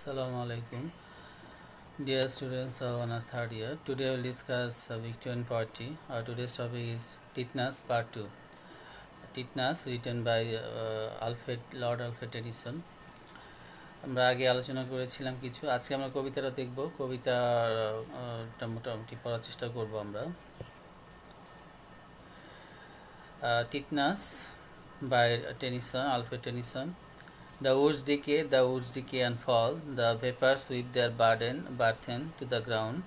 Assalamu alaikum. Dear students of honors third year, today we will discuss Victorian poetry. Our today's topic is Titnas Part 2. Titnas written by Lord Alfred Tennyson. আমরা আগে আলোচনা করেছিলাম কিছু, আজকে আমরা কবিতাটা দেখব। কবিতাটা মোটামুটি পড়ার চেষ্টা করব আমরা। Titnas by Tennyson, Alfred Tennyson. The woods decay and fall, the vapors sweep their burden to the ground.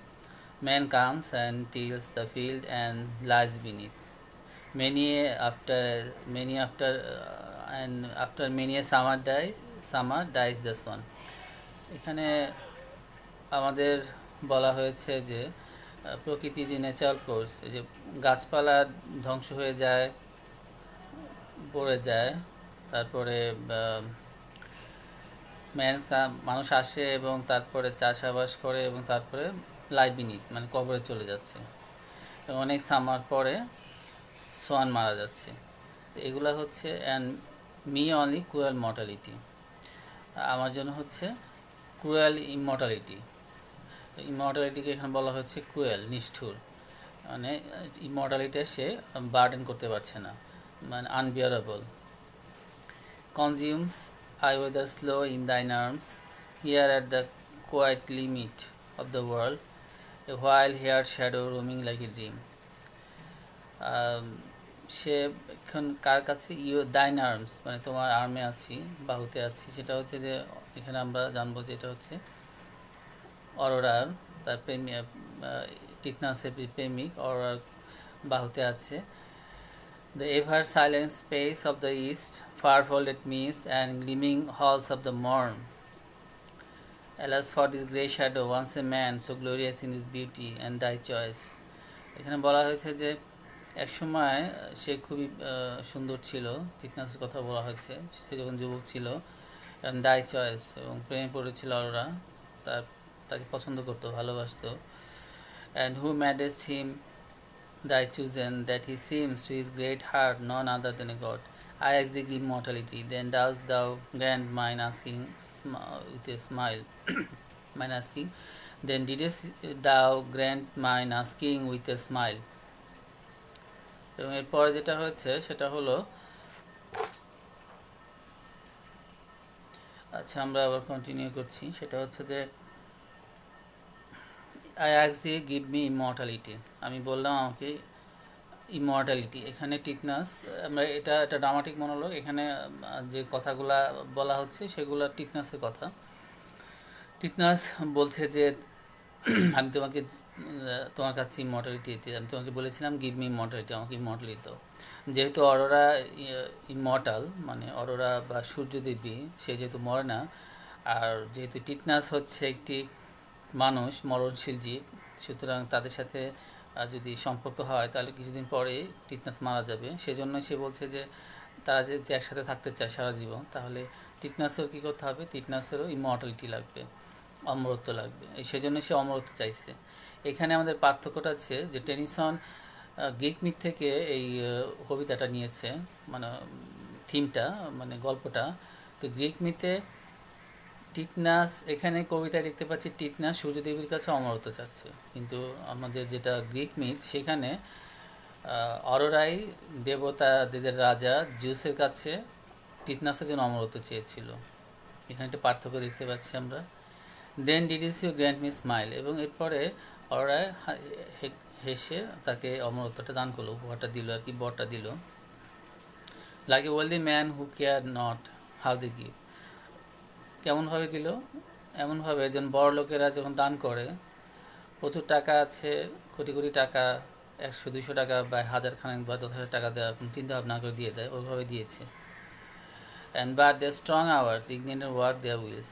Man comes and tills the field and lies beneath. After many a summer dies the sun. এখানে আমাদের বলা হয়েছে যে প্রকৃতির যে natural course, এই যে গাছপালা ধ্বংস হয়ে যায়, পড়ে যায়, তারপরে মানুষ আসে এবং তারপরে চাষাবাস করে এবং তারপরে লাইফ বিনিথ মানে কবরে চলে যাচ্ছে, এবং অনেক সামার পরে সোয়ান মারা যাচ্ছে। এগুলা হচ্ছে and me only cruel mortality, আমার জন্য হচ্ছে ক্রুয়েল ইমর্টালিটিকে এখানে বলা হচ্ছে ক্রুয়েল, নিষ্ঠুর, মানে ইমর্টালিটি সে বার্ডেন করতে পারছে না, মানে unbearable. Consumes I wither slow in thine arms, here at the quiet limit of the world, a while haired shadow roaming like a dream. সে এখন কার কাছে? দাইন আর্মস, মানে তোমার আর্মে আছি, বাহুতে আছি। সেটা হচ্ছে যে এখানে আমরা জানবো যে এটা হচ্ছে অরোরার, তার টিটনাসের প্রেমিক অরোরার বাহুতে আছে। The ever silent space of the east, far-folded mist and gleaming halls of the morn. Alas for this grey shadow, once a man, so glorious in his beauty and thy choice. এখানে বলা হয়েছে যে এক সময় সে খুবই সুন্দর ছিল, টিটনাসের কথা বলা হচ্ছে, সে যখন যুবক ছিল, and thy choice, এবং প্রেমে পড়েছিল অরোরা, তাকে পছন্দ করতো, ভালোবাসতো। And who madest him thy chosen, that he seems to his great heart none other than a god. I ask thee immortality, then dost thou grant mine asking with a smile. Mine asking, then didst thou grant mine asking with a smile. এবং এরপরে যেটা হচ্ছে সেটা হলো, আচ্ছা আমরা আবার continue করছি, সেটা হচ্ছে যে I ask thee give me immortality, আমি বললাম আমাকে ইমর্টালিটি। এখানে টিটনাস, আমরা এটা ড্রামাটিক মনোলগ, এখানে যে কথাগুলা বলা হচ্ছে সেগুলো টিটনাসের কথা। টিটনাস বলছে যে আমি তোমার কাছে ইমর্টালিটি চেয়েছি, আমি তোমাকে বলেছিলাম গিভ মি ইমর্টালিটি, আমাকে ইমর্টালিটি দাও। যেহেতু অরোরা ইমর্টাল, মানে অরোরা বা সূর্যদেবী, সে যেহেতু মরে না, আর যেহেতু টিটনাস হচ্ছে একটি মানুষ, মরণশীল জীব, সুতরাং তাদের সাথে যদি সম্পর্ক হয় তাহলে কিছুদিন পরে টিটনাস মারা যাবে। সেজন্য সে বলছে যে তারা যদি একসাথে থাকতে চায় সারা জীবন, তাহলে টিটনাসেরও কী করতে হবে? টিটনাসেরও ইমর্টালিটি লাগবে, অমরত্ব লাগবে। সেজন্য সে অমরত্ব চাইছে। এখানে আমাদের পার্থক্যটা আছে যে টেনিসন গ্রিক মিথ থেকে এই কবিতাটা নিয়েছে, মানে থিমটা, মানে গল্পটা। তো গ্রিক মিথে টিটনাস, এখানে কবিতায় দেখতে পাচ্ছি টিটনাস সূর্যদেবীর কাছে অমরত্ব চাচ্ছে, কিন্তু আমাদের যেটা গ্রিক মিথ সেখানে অরোরাই দেবতাদের রাজা জিউসের কাছে টিটনাসের জন্য অমরত্ব চেয়েছিল। এখানে একটা পার্থক্য দেখতে পাচ্ছি আমরা। দেন ডিডিস ইউ গ্র্যান্ট মি স্মাইল, এবং এরপরে অরোরাই হেসে তাকে অমরত্বটা দান করলো, উপহারটা দিল আর কি, বরটা দিল। Like a wealthy man who care not how they give, কেমনভাবে দিল? এমনভাবে যেন বড় লোকেরা যখন দান করে, প্রচুর টাকা আছে, কোটি কোটি টাকা, 100-200 টাকা বা 1000 খানেক বা 10,000 টাকা দেওয়ার কোনো চিন্তা ভাবনা করে দিয়ে দেয়, ওইভাবে দিয়েছে। And but their strong hours ignited work their wills,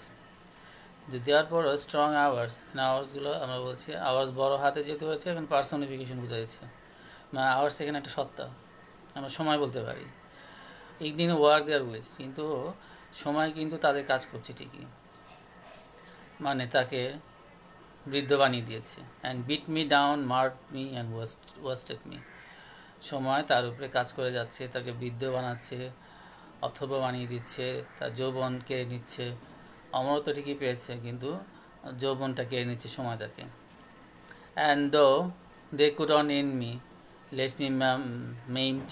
দেওয়ার পরও স্ট্রং আওয়ার্সগুলো আমরা বলছি, আওয়ার্স বড় হাতে যেহেতু হয়েছে এখন পার্সনিফিকেশন বোঝাইছে, মানে আওয়ার্স এখানে একটা সত্তা, আমরা সময় বলতে পারি। ইগনিটেড ওয়ার্ক দেয়ার উইলস, কিন্তু সময় কিন্তু তাদের কাজ করছে ঠিকই, মানে তাকে বৃদ্ধ বানিয়ে দিয়েছে। And beat me down, mark me and wasted me, সময় তার উপরে কাজ করে যাচ্ছে, তাকে বৃদ্ধ বানাচ্ছে, অথবা বানিয়ে দিচ্ছে, তার যৌবন কেড়ে নিচ্ছে, অমরত্ব ঠিকই পেয়েছে, কিন্তু যৌবনটা কেড়ে নিচ্ছে সময় তাকে। And though they could not end me, let me maimed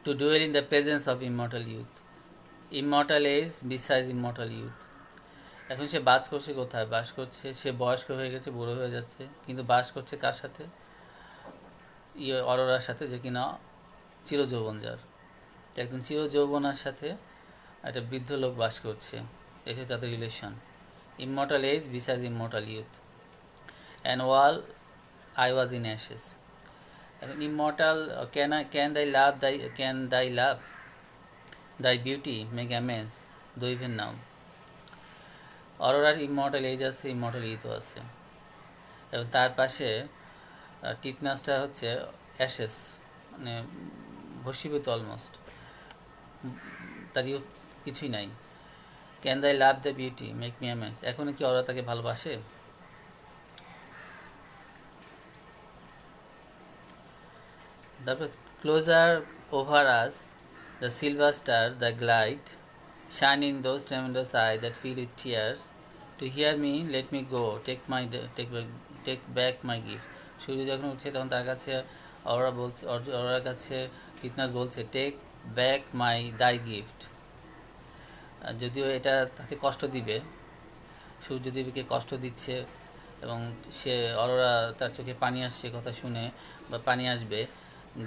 to dwell in the presence of immortal youth. Immortal age besides immortal youth. এখন সে বাস করছে কোথায়? বাস করছে, সে বয়স্ক হয়ে গেছে, বুড়ো হয়ে যাচ্ছে, কিন্তু বাস করছে কার সাথে? অরোরার সাথে, যে কিনা চিরযৌবন যার। একজন চিরযৌবনার সাথে একটা বৃদ্ধ লোক বাস করছে, এসে তাদের relation. Immortal age beside immortal youth, and all I was in ashes. এখন ইমমর্টাল, ক্যান দাই লাভ দাই বিউটি মেক অ্যামেন্স দো ইভেন নাও। অরোরার ইমমর্টাল এজ আছে, ইমমর্টাল ইউথও আছে, এবং তার পাশে টিটনাসটা হচ্ছে অ্যাশেস, মানে ভস্মীভূত অলমোস্ট, তার ইউথ কিছুই নাই। Can thy love the beauty make me amends, এখনও কি অরোরা তাকে ভালোবাসে? তারপর closer over us the silver star the glide shine in those tremendous eye that fill with tears to hear me let me go take back my gift. সূর্য যখন উঠছে তখন তার কাছে অরোরার কাছে টিটনাস বলছে টেক ব্যাক দাই গিফট। যদিও এটা তাকে কষ্ট দিবে, সূর্যদেবীকে কষ্ট দিচ্ছে, এবং সে অরোরা তার চোখে পানি আসছে কথা শুনে, বা পানি আসবে,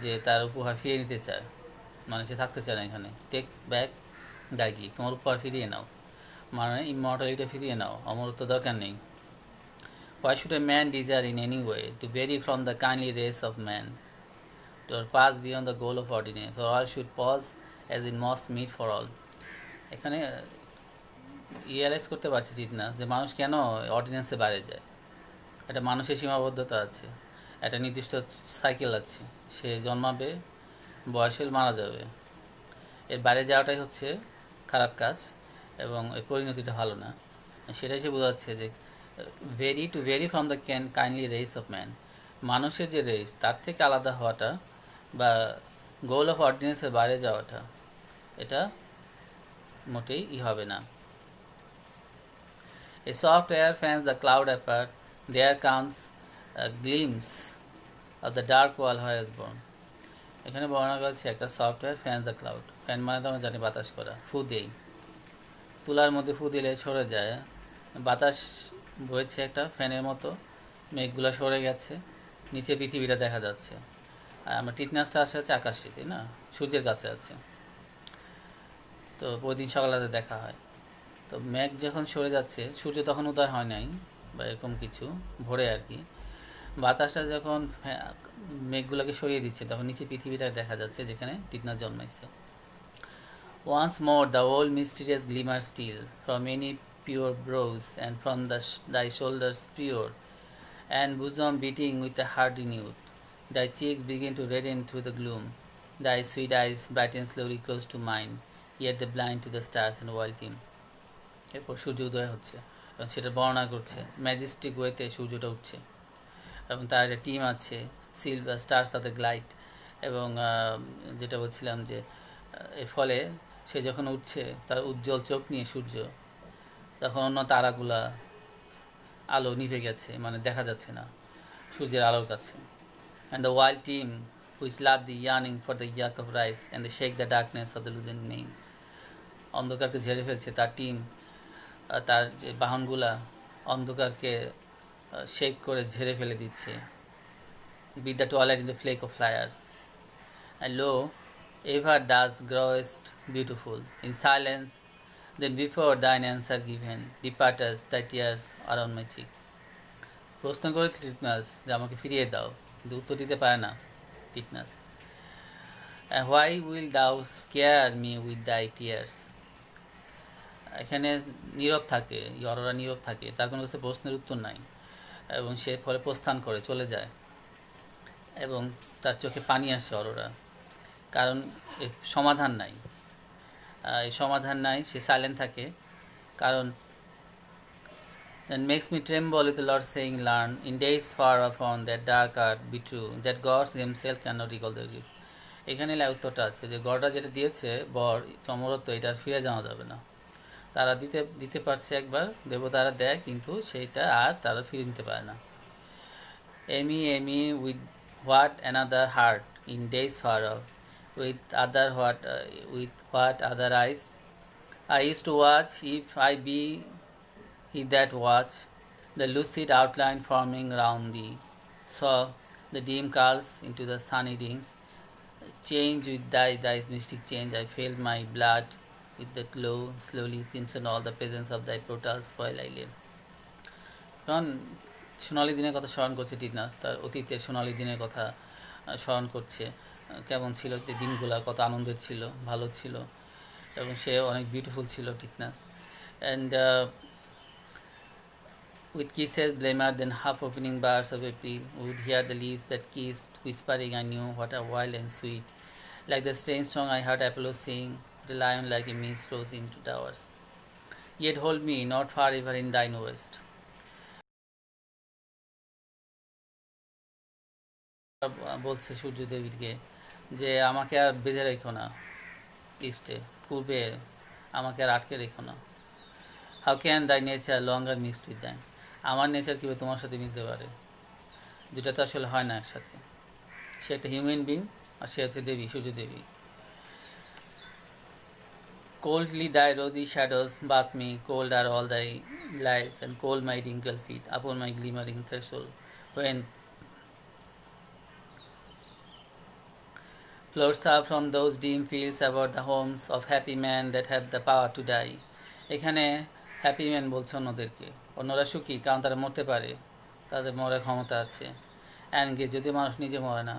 যে তার উপহার ফিরিয়ে নিতে চায়, মানে সে থাকতে চায় না এখানে। টেক ব্যাক দাই গিফট, তোমার উপহার ফিরিয়ে নাও, মানে ইমমর্টালিটি ফিরিয়ে নাও, অমরত্ব দরকার নেই। Why should a man desire in any way to vary from the kindly race of man, to pass beyond the goal of ordinance, or all should pause as in moss meet for all? এখানে realise করতে পারছি ঠিক না যে মানুষ কেন অর্ডিন্যান্সে বাইরে যায়। একটা মানুষের সীমাবদ্ধতা আছে, একটা নির্দিষ্ট সাইকেল আছে, সে জন্মাবে, বয়স হলে মারা যাবে, এর বাইরে যাওয়াটাই হচ্ছে খারাপ কাজ, এবং এই পরিণতিটা ভালো না। সেটাই সে বোঝাচ্ছে যে very from the kindly race of man, মানুষের যে রেস তার থেকে আলাদা হওয়াটা, বা গোল অফ অর্ডিনেন্সের বাইরে যাওয়াটা, এটা মোটেই হবে না। A soft air fans the cloud apart, there comes a glimpse of the dark wall where is born. এখানে বর্ণনা করেছে একটা software fans the cloud. Fan মানে তো আমরা জানি বাতাস করা, ফু দেই, তুলার মধ্যে ফু দিলে সরে যায়, বাতাস বইছে একটা ফ্যানের মতো, মেঘগুলো সরে গেছে, নিচে পৃথিবীটা দেখা যাচ্ছে। আর আমরা টিটনাসটা আসে হচ্ছে আকাশে, তাই না, সূর্যের কাছে আছে, তো ওই দিন সকালে দেখা হয়। তো মেঘ যখন সরে যাচ্ছে, সূর্য তখন উদয় হয় নাই, বা এরকম কিছু ভোরে আর কি, বাতাসটা যখন মেঘগুলোকে সরিয়ে দিচ্ছে, তখন নিচে পৃথিবীটা দেখা যাচ্ছে যেখানে টিটনাস জন্মাইছে। Once more the old mysterious glimmer still from any pure brows, and from thy shoulders pure, and bosom beating with a heart renewed. Thy cheeks begin to redden through the gloom, thy sweet eyes brighten slowly close to mine, yet they blind to the stars and wild team. এরপর সূর্য উদয় হচ্ছে, এবং সেটা বর্ণনা করছে Majestic ওয়েতে সূর্যটা উঠছে, এবং তার একটা টিম আছে, সিলভার স্টার্স তাদের গ্লাইড, এবং যেটা বলছিলাম যে এর ফলে সে যখন উঠছে তার উজ্জ্বল চোখ নিয়ে সূর্য, তখন অন্য তারাগুলা আলো নিভে গেছে, মানে দেখা যাচ্ছে না সূর্যের আলোর কাছে। And the wild team which love the yearning for the yoke of rise and the shake the darkness of the loosened name, অন্ধকারকে ঝেড়ে ফেলছে তার টিম, তার যে বাহনগুলা অন্ধকারকে শেক করে ঝেড়ে ফেলে দিচ্ছে। Be the twilight in the flake of fire, and lo, ever thou growest beautiful in silence, then before thine answer given, departest, thy tears are on my cheek. প্রশ্ন করেছে টিটনাস যে আমাকে ফিরিয়ে দাও, কিন্তু উত্তর দিতে পারে না টিটনাস। And why will thou scare me with thy tears? এখানে নীরব থাকে, অরোরা নীরব থাকে, তার কোনো কাছে প্রশ্নের উত্তর নাই, এবং সে ফলে প্রস্থান করে চলে যায়, এবং তার চোখে পানি আসে অরোরা, কারণ সমাধান নাই, এই সমাধান নাই, সে সাইলেন্ট থাকে, কারণ and makes me tremble with the Lord saying, learn in days far upon that dark earth be true, that gods themselves cannot recall their gifts. এখানে উত্তরটা আছে যে গডরা যেটা দিয়েছে বর অমরত্ব, এটা ফিরে যাওয়া যাবে না। তারা দিতে দিতে পারছে একবার, দেবতারা দেয়, কিন্তু সেইটা আর তারা ফিরে নিতে পারে না। Ay me ay me with what another heart in days far off, with other what with what other eyes I used to watch, if I be he that watch, the lucid outline forming round thee, saw the dim curls into the sunny rings, change with thy mystic change. I felt my blood with the glow, slowly crimson all the presence of thy portals while I live. কারণ সোনালি দিনের কথা স্মরণ করছে টিটনাস, তার অতীতের সোনালি দিনের কথা স্মরণ করছে, কেমন ছিল যে দিনগুলো, কত আনন্দের ছিল, ভালো ছিল, এবং সে অনেক বিউটিফুল ছিল টিটনাস। And with kisses glimmer then half opening bars of April, would hear the leaves that kissed, whispering I knew what a wild and sweet, like the strange song I heard Apollo sing, the lion like a mist rose into towers, yet hold me not forever in thine waist. বলছে সূর্যদেবীকে যে আমাকে আর বেঁধে রেখো না ইস্টে, পূর্বে আমাকে আর আটকে রেখো না। হাউ ক্যান দাই nature longer mixed with than, আমার নেচার কীভাবে তোমার সাথে মিলতে পারে, দুটা তো আসলে হয় না একসাথে। সে একটা হিউম্যান বিং আর সে হচ্ছে দেবী, সূর্যদেবী। Coldly thy rosy shadows bath me, cold are all thy lights, and cold my wrinkled feet upon my glimmering threshold, when floats up from those dim fields about the homes of happy men that have the power to die. এখানে happy man বলছে অন্যদেরকে, অন্যরা সুখী কারণ তারা মরতে পারে, তাদের মরার ক্ষমতা আছে। অ্যান্ড যদি মানুষ নিজে মরে না,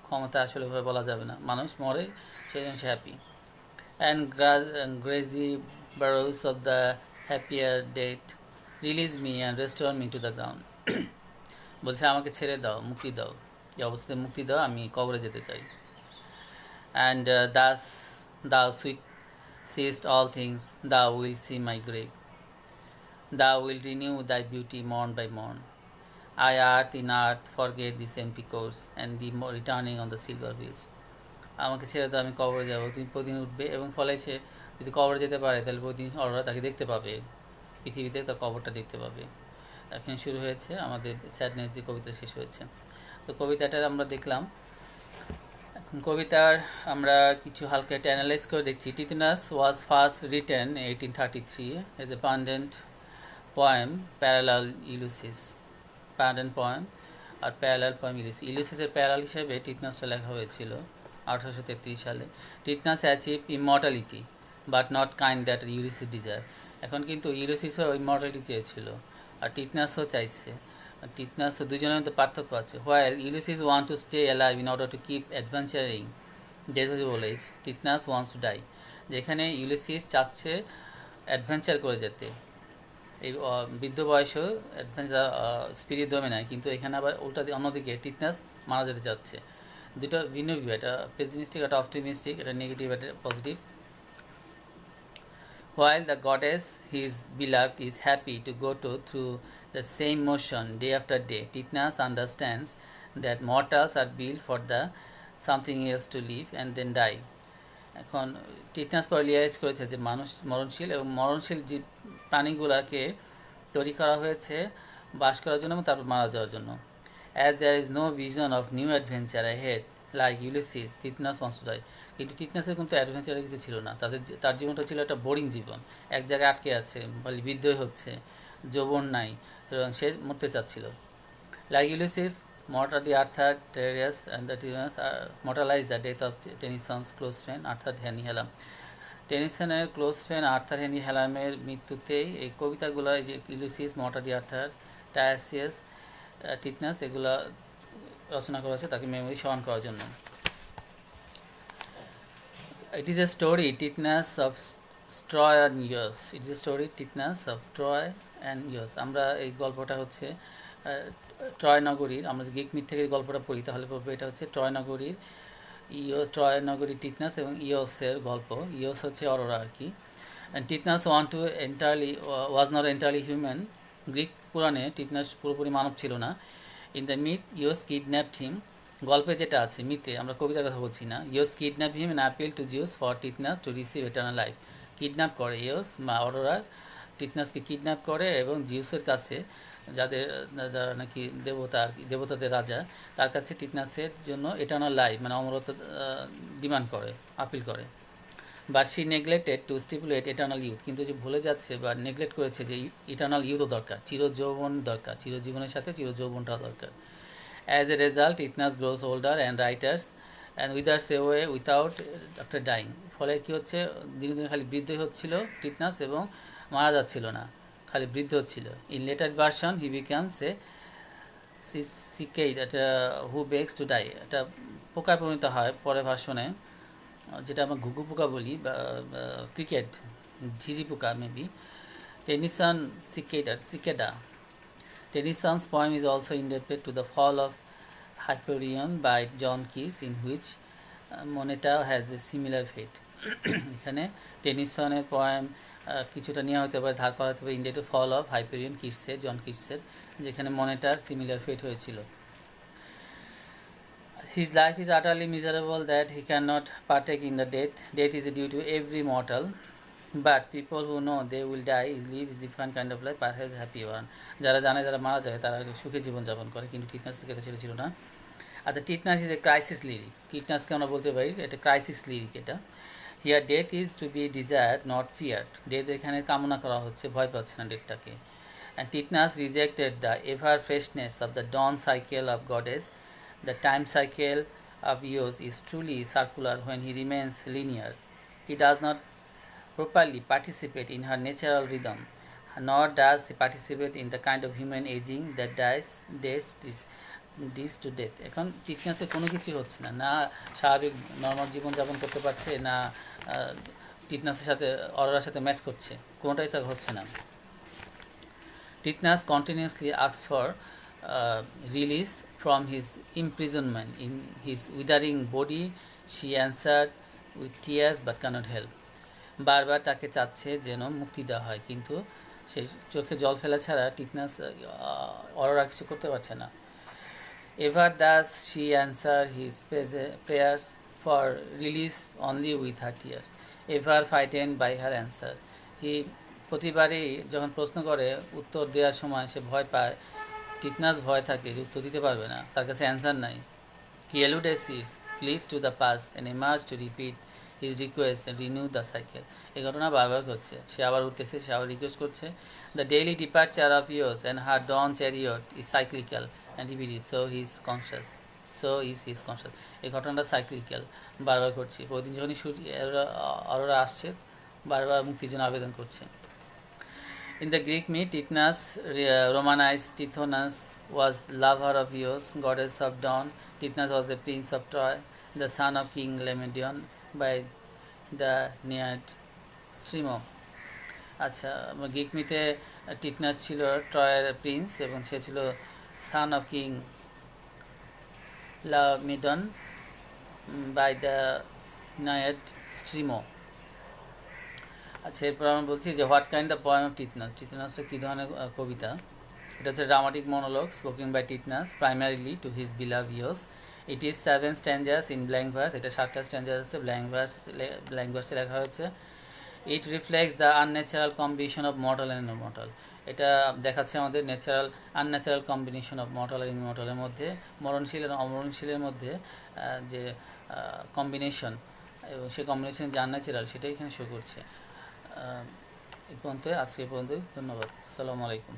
ক্ষমতা আসলে ভাবে বলা যাবে না, মানুষ মরে সেই জন্য সে happy. And grassy barrows of the happier dead release me and restore me to the ground, বলছে আমাকে ছেড়ে দাও, মুক্তি দাও, এই অবস্থায় মুক্তি দাও, আমি কবরে যেতে চাই। And thus thou sweet seest all things, thou wilt see my grave, thou wilt renew thy beauty morn by morn. I earth in earth forget this empty course, and the returning on the silver wheels. আমাকে ছেড়ে দাও, আমি কবরে যাবো, তুমি প্রতিদিন উঠবে, এবং ফলে সে যদি কবরে যেতে পারে তাহলে প্রতিদিন অরোরা তাকে দেখতে পাবে, পৃথিবীতে তার কবরটা দেখতে পাবে। এখন শুরু হয়েছে আমাদের স্যাডনেস দিয়ে কবিতা শেষ হয়েছে। তো কবিতাটা আমরা দেখলাম, এখন কবিতার আমরা কিছু হালকা একটা অ্যানালাইজ করে দেখছি। Tithonus was first written 1833 as a pendant poem parallel Ulysses, pendant poem আর প্যারালাল পোয়েম ইউলিসিস। ইউলিসিসের প্যারালাল হিসেবে টিথনাসটা লেখা হয়েছিল 1833 সালে। Tithonus achieve immortality but not kind that Ulysses desire. এখন কিন্তু ইউলিসিসও ইমর্টালিটি চেয়েছিল আর টিথনাসও চাইছে। টিথনাস দুজনের মধ্যে পার্থক্য আছে। While Ulysses want to stay alive in order to keep adventuring days his old age, Tithonus wants to die. যেখানে ইউলিসিস চাচ্ছে অ্যাডভেঞ্চার করে যেতে, এই বৃদ্ধ বয়সেও অ্যাডভেঞ্চার স্পিরিট দমে নেয়, কিন্তু এখানে আবার উল্টা অন্যদিকে টিথনাস মারা যেতে চাচ্ছে। দুটো ভিন্ন ভিউ, এটা পেসিমিস্টিক, এটা অপটিমিস্টিক, এটা নেগেটিভ, এটা positive. While the goddess, his beloved, is happy to go through the same motion day after day, Tithnas understands that mortals are built for the something else to live and then die. এখন টিটনাস পরে realise করেছে যে মানুষ মরণশীল, এবং মরণশীল যে প্রাণীগুলোকে তৈরি করা হয়েছে বাস করার জন্য এবং তারপর মারা যাওয়ার জন্য। As there is no vision of new adventure ahead, like Ulysses, টিথনাস wants to die. কিন্তু টিটনাসের কিন্তু অ্যাডভেঞ্চারের কিছু ছিল না, তার জীবনটা ছিল একটা বোরিং জীবন, এক জায়গায় আটকে আছে, বলে বিদ্রোহ হচ্ছে, যৌবন নাই, এবং সে মরতে চাচ্ছিল। Like Ulysses, mortally Arthur Darius and the Tyrannus mortalized the death of Tennyson's close friend Arthur Henry Hallam. টেনিসনের ক্লোজ ফ্রেন্ড আর্থার হেনরি হ্যালামের মৃত্যুতেই এই কবিতাগুলো, এই যে ইউলিসিস, মর্টালি আর্থার, টায়ারসিয়াস, টিথনাস, এগুলো রচনা করা হয়েছে তাকে মেমোরি স্মরণ করার জন্য। It is a story, Tithnas of Troy and Chios. It is a story, Tithnas of Troy and Chios. আমরা এই গল্পটা হচ্ছে ট্রয় নগরীর, আমরা গ্রিক মিথ থেকে গল্পটা পড়ি তাহলে পড়বো এটা হচ্ছে ট্রয় নগরীর, ট্রয় নগরীর টিথনাস এবং ইওসের গল্প। ইওস হচ্ছে অরোরা আর কি। And Tithonus was not entirely human. Greek পুরাণে টিথনাস পুরোপুরি মানব ছিল না। In the myth Eos kidnapped him, গল্পে যেটা আছে, মিথে, আমরা কবিতার কথা বলছি না। Eos kidnap him and appeal to Zeus for Tithonus to receive eternal life. Kidnap করে ইয়স অরোরা টিথনাসকে কিডন্যাপ করে এবং জিউসের কাছে, যাদের যারা নাকি দেবতা আর কি, দেবতাদের রাজা, তার কাছে টিথনাসের জন্য এটার্নাল লাইফ মানে অমরত্ব ডিমান্ড করে, আপিল করে। But she neglected to stipulate eternal youth, কিন্তু যে ভুলে যাচ্ছে বা নেগলেক্ট করেছে যে ইটার্নাল ইউথও দরকার, চিরযৌবন দরকার, চিরজীবনের সাথে চিরযৌবনটাও দরকার। As a result Tithonus grows older and writers and withers away without after dying. ফলে কী হচ্ছে, দিনে দিনে খালি বৃদ্ধই হচ্ছিল টিথনাস এবং মারা যাচ্ছিল না, খালি বৃদ্ধ হচ্ছিল। In later version he becomes a cicada, এটা হু বেগস টু ডাই, এটা পোকায় পরিণত হয় পরের ভার্সনে, যেটা আমরা ঘুঘু পোকা বলি বা ক্রিকেট ঝিঝি পোকা maybe. Tennyson cicada. Tennyson's poem is also indebted to the fall of Hyperion by John Keats, in which Moneta has a similar fate. এখানে টেনিসনের পোয়েম কিছুটা নেওয়া হতে পারে, ধার করা হতে পারে India to fall of Hyperion কিটসের, জন কিটসের, যেখানে মনেটার সিমিলার ফেট হয়েছিল। His life is utterly miserable that he cannot partake in the death. Death is due to every mortal. But people who know they will die live a different kind of life, perhaps happy one. যারা জানে যারা মারা যায় তারা সুখে জীবনযাপন করে, কিন্তু টিটনাস থেকে এটা ছিল না। আচ্ছা, Tithonus is a crisis lyric. টিটনাসকে আমরা বলতে পারি এটা ক্রাইসিস লিরিক। এটা here death is to be desired not feared, death এখানে কামনা করা হচ্ছে, ভয় পাচ্ছে না ডেথটাকে। And Tithonus rejected the ever freshness of the dawn cycle of goddess. The time cycle of years is truly circular when he remains linear. He does not properly participate in her natural rhythm, nor does he participate in the kind of human aging that dies to death. এখন টিকনেসে কোনো কিছুই হচ্ছে না, না স্বাভাবিক normal জীবনযাপন করতে পারছে, না টিকনেসের সাথে অরোরার সাথে ম্যাচ করছে, কোনোটাই তার হচ্ছে না। টিকনাস continuously asks for release from his imprisonment in his withering body. She answered with tears but cannot help. বারবার তাকে চাচ্ছে যেন মুক্তি দেওয়া হয়, কিন্তু সে চোখে জল ফেলা ছাড়া টিকনাস অরোরা কিছু করতে পারছে না। Ever thus she answer his prayers for release only with her tears, ever frightened by her answer. He প্রতিবারই যখন প্রশ্ন করে উত্তর দেওয়ার সময় সে ভয় পায়, টিটনাস ভয় থাকে যে উত্তর দিতে পারবে না, তার কাছে অ্যান্সার নাই। He eludes its pleas to the past and emerge to repeat his request and renew the cycle. এই ঘটনা বারবার ঘটছে, সে আবার উঠতেছে, সে আবার রিকোয়েস্ট করছে। The daily departure of years and her dawn chariot is cyclical and repeated, so he is conscious, এই ঘটনাটা সাইক্লিক্যাল, বারবার ঘটছে। প্রতিদিন যখনই অরোরা আসছে বারবার মুক্তির জন্য আবেদন করছে। In the Greek myth, Tithonus, Romanized Tithonus, was lover of Eos, goddess of dawn. Tithonus was the prince of Troy, the son of King Laomedon by the Naiad Strimo. আচ্ছা, গ্রিক মিথে টিথনাস ছিল ট্রয়ের prince এবং সে ছিল son of king Laomedon by the Naiad Strymo. আচ্ছা, এরপর আমরা বলছি যে what kind the poem of Tithonus. টিথনাসটা কী ধরনের কবিতা? এটা হচ্ছে dramatic monologue spoken by Tithonus primarily to his beloved Eos. It is 7 stanzas in blank verse, এটা 7টা স্ট্যান্ডার্স আছে, ব্ল্যাঙ্ক ভার্সে লেখা হয়েছে। It reflects the unnatural combination of mortal and immortal, এটা দেখাচ্ছে আমাদের আনন্যাচারাল কম্বিনেশন অফ মর্টাল আর ইমমর্টালের মধ্যে, মরণশীল এবং অমরণশীলের মধ্যে যে কম্বিনেশন, এবং সেই কম্বিনেশন যে আনন্যাচারাল সেটাই এখানে শো করছে। এই পর্যন্ত, আজকে এই পর্যন্তই, ধন্যবাদ, আসসালামু আলাইকুম।